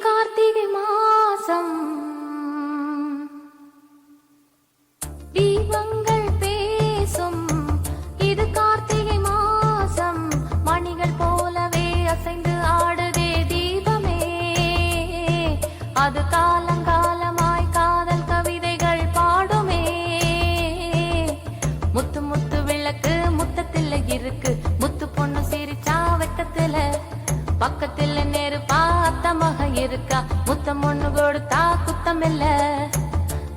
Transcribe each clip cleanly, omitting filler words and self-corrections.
கார்த்திகை மாசம் தீபங்கள் பேசும். இது கார்த்திகை மாசம் மணிகள் போலவே அசைந்து ஆடுதே தீபமே. அது காலங்காலமாய் காதல் கவிதைகள் பாடுமே. முத்து முத்து விளக்கு முத்தத்தில் இருக்கு. முத்து பொண்ணு சிரிச்சா வெக்கத்துல பக்கத்துல நெருப்பா அத்தமாக இருக்கா. முத்தம் ஒண்ணு கொடுத்தா குத்தம் இல்ல.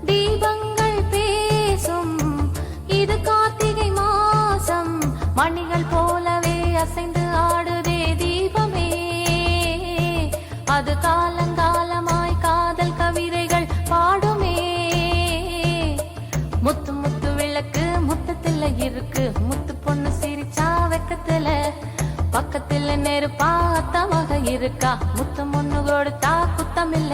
தீபங்கள் பேசும். இது கார்த்திகை மாசம் மணிகள் போலவே அசைந்து ஆடுதே தீபமே. அது காலங்காலமாய் காதல் கவிதைகள் பாடுமே. முத்து முத்து விளக்கு முத்தத்துல இருக்கு. முத்து பொண்ணு சிரிச்சா வெக்கத்துல பக்கத்துல நெருப்பா அத்தமாக இருக்கா. முத்தம் ஒண்ணு கொடுத்தா குத்தம் இல்ல.